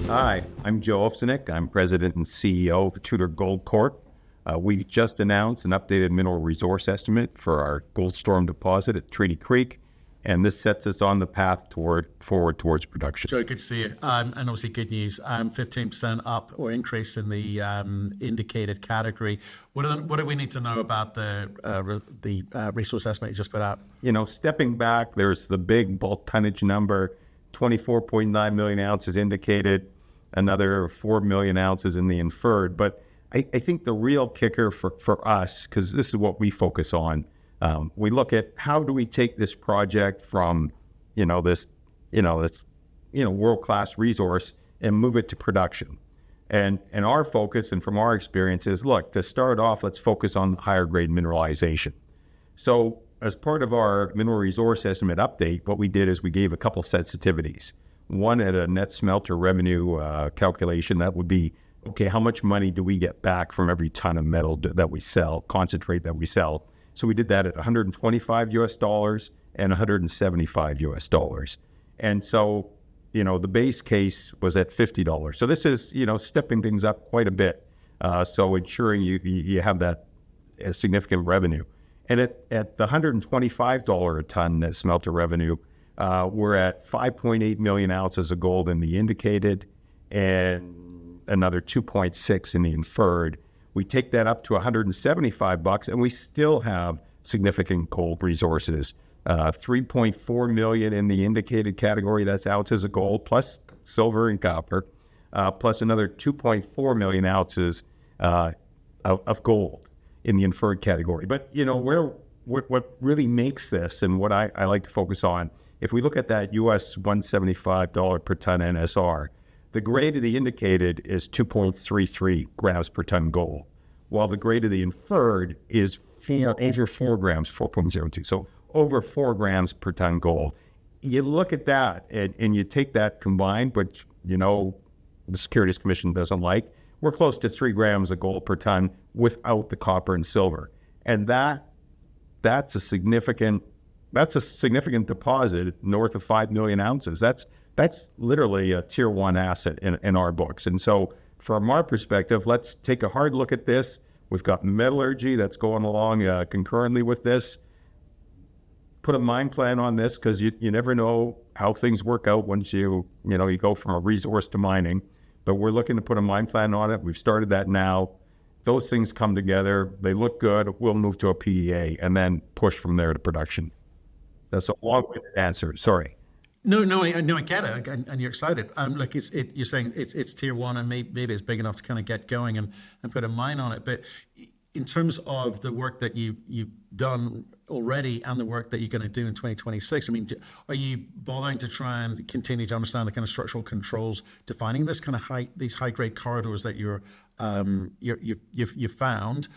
Hi, I'm Joe Ovsenek. I'm President and CEO of Tudor Gold Corp. We've just announced an updated mineral resource estimate for our Goldstorm deposit at Treaty Creek, and this sets us on the path forward towards production. Joe, good to see you. And obviously good news, 15% up or increase in the indicated category. What do we need to know about the resource estimate you just put out? You know, stepping back, there's the big bulk tonnage number, 24.9 million ounces indicated, another 4 million ounces in the inferred. But I think the real kicker for us, because this is what we focus on, we look at how do we take this project from, this world-class resource and move it to production. And our focus, and from our experience, is look, to start off, let's focus on higher grade mineralization. So as part of our mineral resource estimate update, what we did is we gave a couple sensitivities. One at a net smelter revenue calculation, that would be, okay, how much money do we get back from every ton of metal that we sell, concentrate that we sell? So we did that at $125 and $175. And so, the base case was at $50. So this is, stepping things up quite a bit. So ensuring you have that significant revenue. And at the $125 a ton net smelter revenue, we're at 5.8 million ounces of gold in the indicated and another 2.6 in the inferred. We take that up to $175 and we still have significant gold resources. 3.4 million in the indicated category, that's ounces of gold, plus silver and copper, plus another 2.4 million ounces of gold in the inferred category. But, what really makes this, and what I like to focus on, if we look at that US $175 per ton NSR, the grade of the indicated is 2.33 grams per ton gold, while the grade of the inferred is over 4 grams, 4.02. So over 4 grams per ton gold. You look at that and you take that combined, which, the Securities Commission doesn't like, we're close to 3 grams of gold per ton without the copper and silver. And that's a significant deposit north of 5 million ounces. That's literally a tier 1 asset in our books. And so from our perspective, let's take a hard look at this. We've got metallurgy that's going along concurrently with this. Put a mine plan on this, because you never know how things work out once you go from a resource to mining. But we're looking to put a mine plan on it. We've started that now. Those things come together. They look good. We'll move to a PEA and then push from there to production. That's a long-winded answer. Sorry. No, I get it, and you're excited. You're saying it's tier 1, and maybe it's big enough to kind of get going and put a mine on it. But in terms of the work that you've done already and the work that you're going to do in 2026, are you bothering to try and continue to understand the kind of structural controls defining this kind of these high grade corridors that you've found?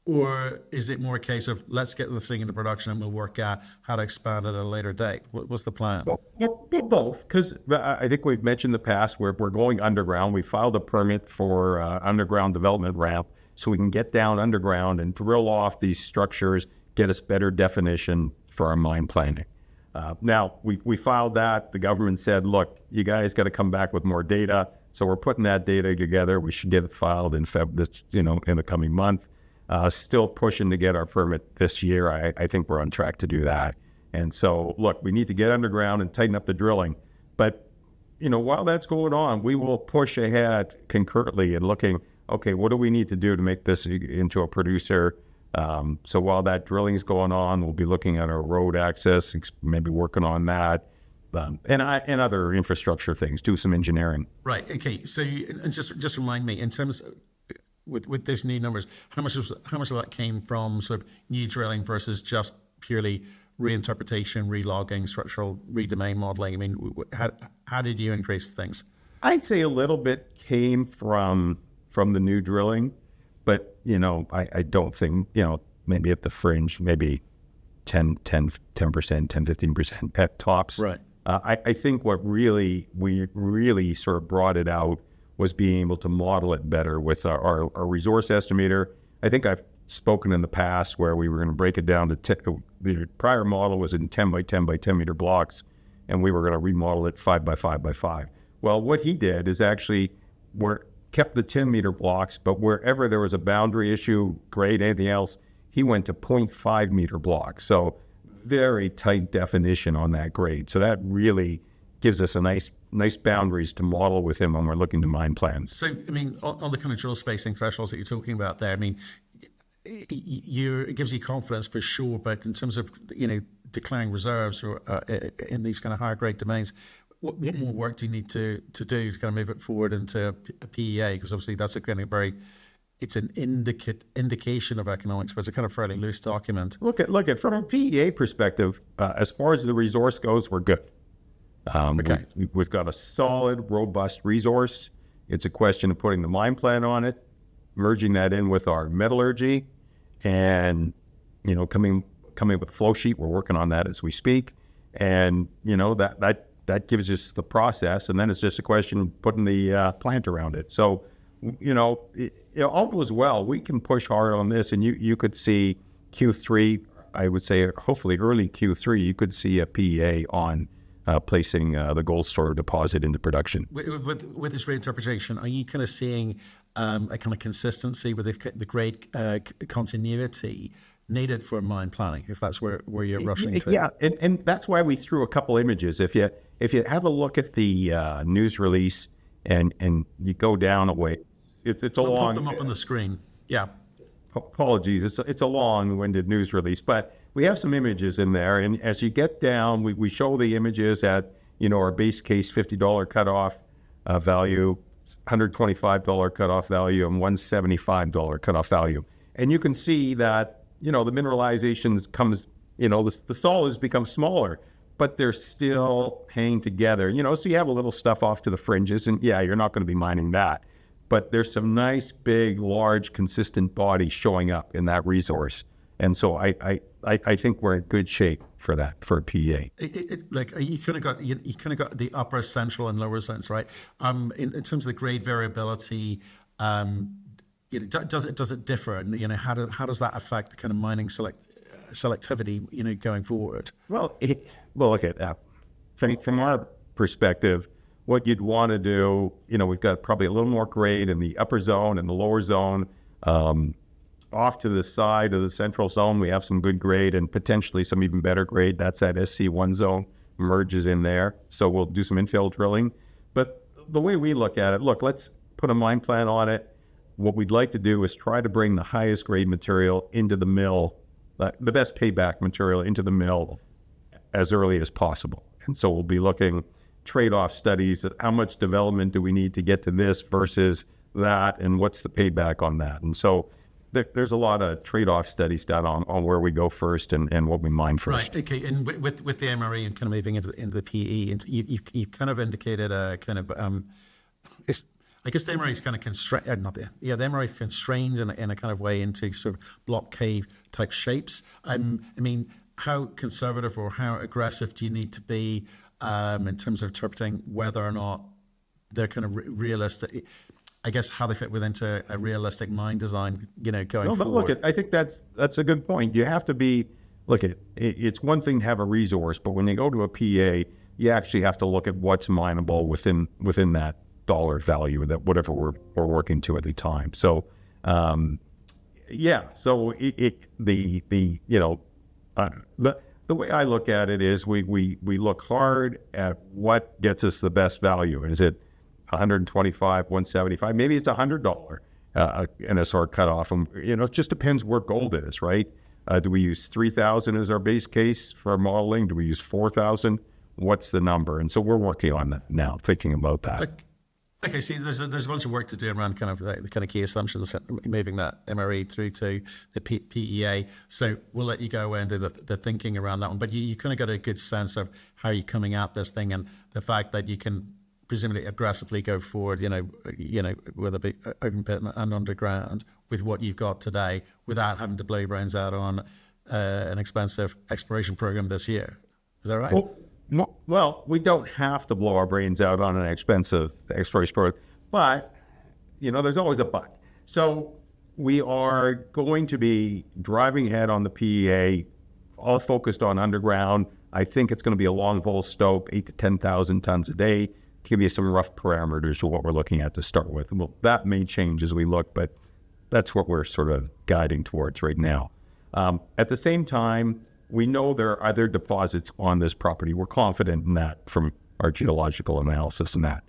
Or is it more a case of let's get this thing into production and we'll work out how to expand it at a later date? What's the plan? Well, both, because I think we've mentioned in the past we're going underground. We filed a permit for underground development ramp so we can get down underground and drill off these structures, get us better definition for our mine planning. Now, we filed that. The government said, look, you guys got to come back with more data. So we're putting that data together. We should get it filed in in the coming month. Still pushing to get our permit this year. I think we're on track to do that. And so, look, we need to get underground and tighten up the drilling. But, while that's going on, we will push ahead concurrently and looking, okay, what do we need to do to make this into a producer? So while that drilling is going on, we'll be looking at our road access, maybe working on that, and other infrastructure things, do some engineering. Right. Okay. So just remind me, in terms of, with this new numbers, how much of that came from sort of new drilling versus just purely reinterpretation, relogging, structural redomain modeling? How did you increase things? I'd say a little bit came from the new drilling, but I don't think, maybe at the fringe, maybe 10%, 15% at tops. Right. I think what we really sort of brought it out was being able to model it better with our resource estimator. I think I've spoken in the past where we were going to break it down to the prior model was in 10 by 10 by 10 meter blocks, and we were going to remodel it 5 by 5 by 5. Well, what he did is actually kept the 10-meter blocks, but wherever there was a boundary issue, grade, anything else, he went to 0.5-meter blocks. So very tight definition on that grade. So that really gives us a nice boundaries to model with him when we're looking to mine plans. So, I mean, on the kind of drill spacing thresholds that you're talking about there, I mean, it gives you confidence for sure, but in terms of, declaring reserves or in these kind of higher grade domains, what more work do you need to do to kind of move it forward into a PEA? Because obviously that's a kind of it's an indication of economics, but it's a kind of fairly loose document. Look at from a PEA perspective, as far as the resource goes, we're good. Okay. We've got a solid, robust resource. It's a question of putting the mine plan on it, merging that in with our metallurgy, and coming with a flow sheet. We're working on that as we speak, and that gives us the process, and then it's just a question of putting the plant around it. So, all goes well. We can push hard on this, and you could see Q3. I would say hopefully early Q3, you could see a PEA on placing the Goldstorm deposit into production. With this reinterpretation, are you kind of seeing a kind of consistency with the grade continuity needed for mine planning, if that's where you're rushing to? Yeah, and that's why we threw a couple images. If you have a look at the news release and you go down a way, it's a we'll long. Put them up on the screen. Yeah. Apologies, it's a long-winded news release, but we have some images in there, and as you get down, we show the images at our base case $50 cutoff value, $125 cutoff value, and $175 cutoff value, and you can see that the mineralization comes, the solids become smaller, but they're still hanging together, so you have a little stuff off to the fringes, and yeah, you're not going to be mining that. But there's some nice, big, large, consistent bodies showing up in that resource. And so I think we're in good shape for that, for a PEA. You kind of got the upper, central, and lower zones, right? In terms of the grade variability, does it differ? And how does that affect the kind of mining selectivity, going forward? Well, look at that. From our perspective, what you'd want to do, we've got probably a little more grade in the upper zone and the lower zone. Off to the side of the central zone, we have some good grade and potentially some even better grade. That's that SC1 zone, merges in there. So we'll do some infill drilling. But the way we look at it, let's put a mine plan on it. What we'd like to do is try to bring the highest grade material into the mill, the best payback material into the mill as early as possible. And so we'll be looking trade-off studies at how much development do we need to get to this versus that, and what's the payback on that. And so there's a lot of trade-off studies done on where we go first and what we mine first. Right. Okay. And with the MRE and kind of moving into the PE, and you kind of indicated a kind of I guess the MRE is kind of constrained. The MRE is constrained in a kind of way into sort of block cave type shapes. I mean, how conservative or how aggressive do you need to be in terms of interpreting whether or not they're kind of realistic? I guess how they fit into a realistic mine design, going forward. But look, I think that's a good point. You have to be, it's one thing to have a resource, but when you go to a PEA, you actually have to look at what's mineable within that dollar value, that whatever we're working to at the time. So, the way I look at it is we look hard at what gets us the best value. Is it 125, 175? Maybe it's $100 NSR cutoff. And, it just depends where gold is, right? Do we use 3,000 as our base case for our modeling? Do we use 4,000? What's the number? And so we're working on that now, thinking about that. Okay, see, there's a bunch of work to do around kind of the kind of key assumptions, moving that MRE through to the PEA. So we'll let you go into the thinking around that one. But you kind of got a good sense of how you're coming at this thing, and the fact that you can presumably aggressively go forward, whether it be open pit and underground, with what you've got today, without having to blow your brains out on an expensive exploration program this year. Is that right? Well, we don't have to blow our brains out on an expensive exploration program, but, there's always a but. So we are going to be driving ahead on the PEA, all focused on underground. I think it's going to be a long hole stope, 8,000 to 10,000 tons a day. give you some rough parameters of what we're looking at to start with. Well, that may change as we look, but that's what we're sort of guiding towards right now. At the same time, we know there are other deposits on this property. We're confident in that from our geological analysis and that.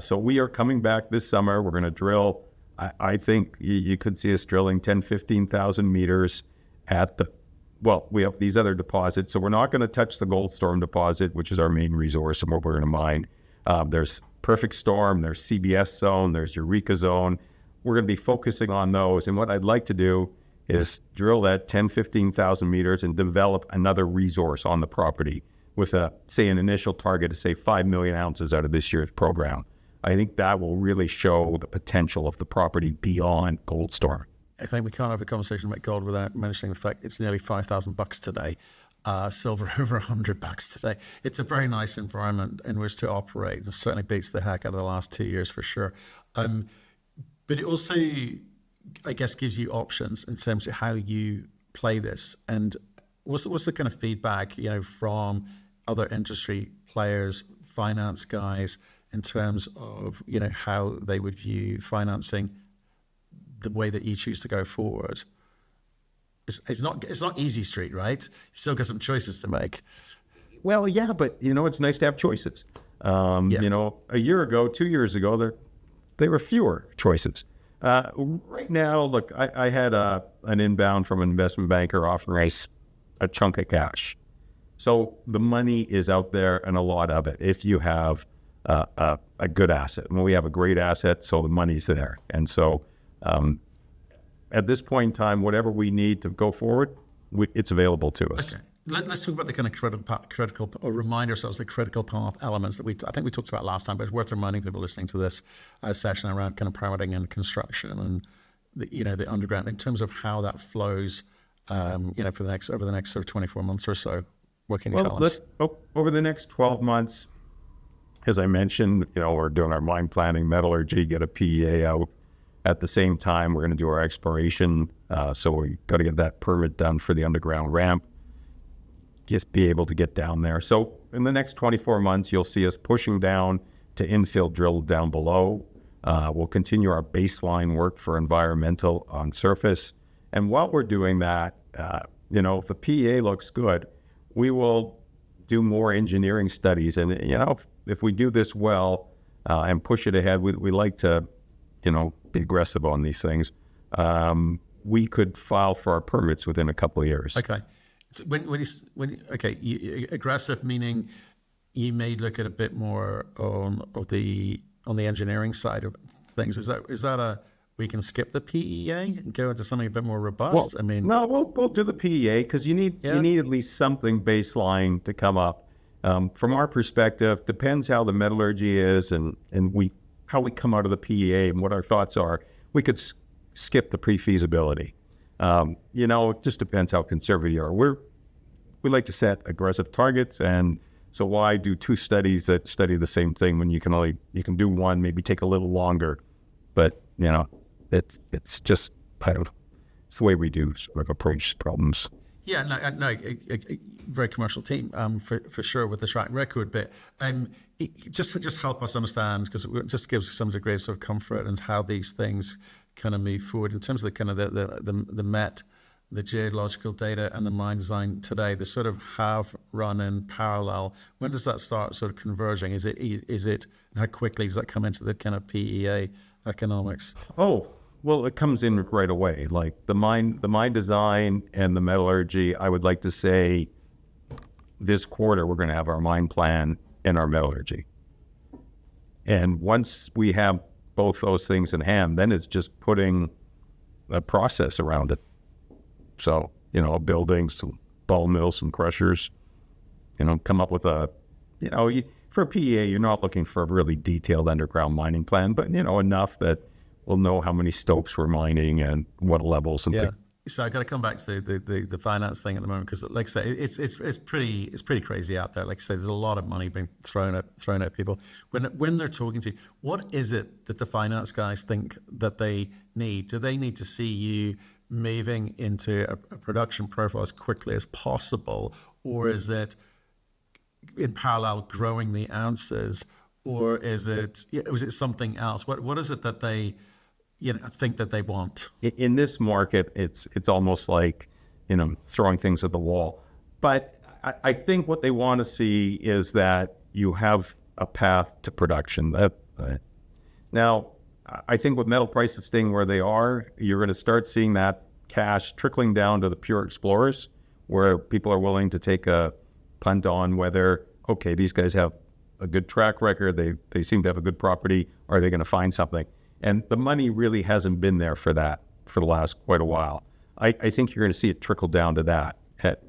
So we are coming back this summer. We're going to drill. I think you could see us drilling 10, 15,000 meters at we have these other deposits. So we're not going to touch the Goldstorm deposit, which is our main resource and what we're going to mine. There's Perfect Storm, there's CBS Zone, there's Eureka Zone. We're going to be focusing on those. And what I'd like to do is drill that 10, 15,000 meters and develop another resource on the property with an initial target to say 5 million ounces out of this year's program. I think that will really show the potential of the property beyond Goldstorm. I think we can't have a conversation about gold without mentioning the fact it's nearly $5,000 today. Silver over $100 today. It's a very nice environment in which to operate. It certainly beats the heck out of the last 2 years for sure. But it also, I guess, gives you options in terms of how you play this. And what's the kind of feedback, from other industry players, finance guys, in terms of, how they would view financing the way that you choose to go forward? It's not easy street, right? You still got some choices to make. Well, yeah, but it's nice to have choices. A year ago, 2 years ago, there were fewer choices. Right now, look, I had an inbound from an investment banker offering a chunk of cash. So the money is out there, and a lot of it, if you have a good asset. And we have a great asset, so the money's there. And so at this point in time, whatever we need to go forward, it's available to us. Okay. Let's talk about the kind of critical, or remind ourselves the critical path elements that I think we talked about last time, but it's worth reminding people listening to this session around kind of permitting and construction and the underground, in terms of how that flows, over the next sort of 24 months or so. What can you tell us? Over the next 12 months, as I mentioned, we're doing our mine planning, metallurgy, get a PEA out. At the same time, we're going to do our exploration. So we got to get that permit done for the underground ramp. Just be able to get down there. So in the next 24 months, you'll see us pushing down to infill drill down below. We'll continue our baseline work for environmental on surface. And while we're doing that, if the PEA looks good, we will do more engineering studies. And, if we do this well and push it ahead, we like to, be aggressive on these things. We could file for our permits within a couple of years. Okay. So aggressive meaning you may look at a bit more on the engineering side of things. Is that we can skip the PEA and go into something a bit more robust? Well, no, we'll do the PEA because you need at least something baseline to come up. From our perspective, depends how the metallurgy is and how we come out of the PEA and what our thoughts are. We could skip the pre-feasibility. It just depends how conservative you are. We like to set aggressive targets, and so why do two studies that study the same thing when you can do one, maybe take a little longer, but it's just it's the way we do sort of approach problems. Yeah, no, a very commercial team for sure with the track record, but just help us understand, because it just gives us some degree of sort of comfort and how these things kind of move forward in terms of the kind of the geological data and the mine design today. They sort of have run in parallel. When does that start sort of converging? Is it how quickly does that come into the kind of PEA economics? Oh, well, it comes in right away. Like the mine design and the metallurgy, I would like to say this quarter we're going to have our mine plan and our metallurgy. And once we have both those things in hand, then it's just putting a process around it. So, building some ball mills, some crushers, come up with for a PEA, you're not looking for a really detailed underground mining plan, but, enough that we'll know how many stopes we're mining and what levels and things. So I got to come back to the finance thing at the moment, because, like I say, it's pretty crazy out there. Like I say, there's a lot of money being thrown at people. When they're talking to you, what is it that the finance guys think that they need? Do they need to see you moving into a production profile as quickly as possible, or is it in parallel growing the ounces, or was it something else? What is it that they, think that they want? In this market, it's almost like, throwing things at the wall. But I think what they want to see is that you have a path to production. Now, I think with metal prices staying where they are, you're going to start seeing that cash trickling down to the pure explorers, where people are willing to take a punt on whether, okay, these guys have a good track record, they seem to have a good property, are they going to find something? And the money really hasn't been there for that for the last quite a while. I think you're going to see it trickle down to that.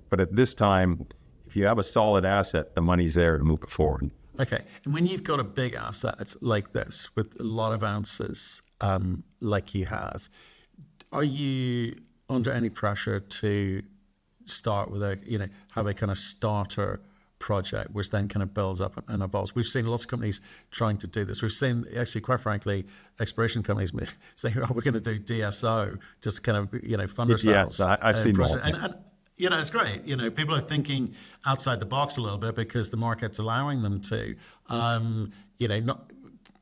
But at this time, if you have a solid asset, the money's there to move it forward. Okay. And when you've got a big asset like this with a lot of ounces, like you have, are you under any pressure to start with have a kind of starter project, which then kind of builds up and evolves? We've seen lots of companies trying to do this. We've seen, actually, quite frankly, exploration companies say, "Oh, we're going to do DSO," just kind of fund ourselves. Yes, I've seen more. And it's great. People are thinking outside the box a little bit because the market's allowing them to. Not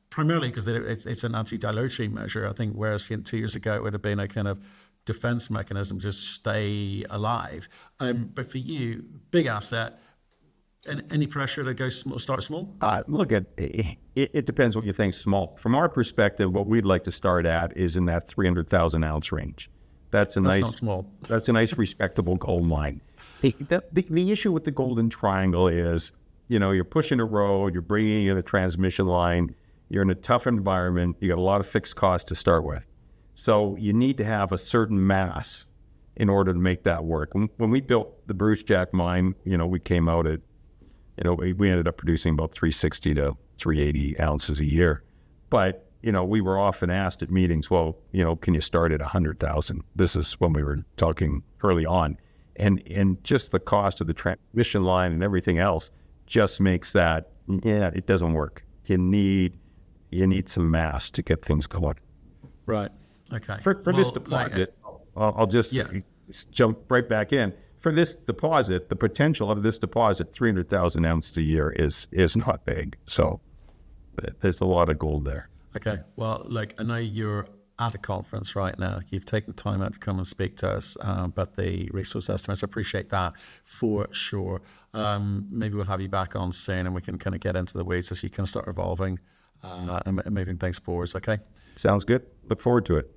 primarily because it's an anti-dilatory measure. I think whereas 2 years ago it would have been a kind of defense mechanism to stay alive. But for you, big asset. Any pressure to go start small? Look, it depends what you think small. From our perspective, what we'd like to start at is in that 300,000 ounce range. That's not small. That's a nice, respectable gold mine. The issue with the Golden Triangle is, you're pushing a road, you're bringing in a transmission line, you're in a tough environment, you got a lot of fixed costs to start with. So you need to have a certain mass in order to make that work. When we built the Brucejack mine, we came out at, we ended up producing about 360 to 380 ounces a year. But, we were often asked at meetings, well, can you start at 100,000? This is when we were talking early on. And just the cost of the transmission line and everything else just makes that, it doesn't work. You need some mass to get things going. Right. Okay. For this deposit, I'll just jump right back in. For this deposit, the potential of this deposit, 300,000 ounces a year is not big. So there's a lot of gold there. Okay. Well, look, I know you're at a conference right now. You've taken time out to come and speak to us about the resource estimates. I appreciate that for sure. Maybe we'll have you back on soon and we can kind of get into the weeds as you kind of start evolving and moving things forwards. Okay. Sounds good. Look forward to it.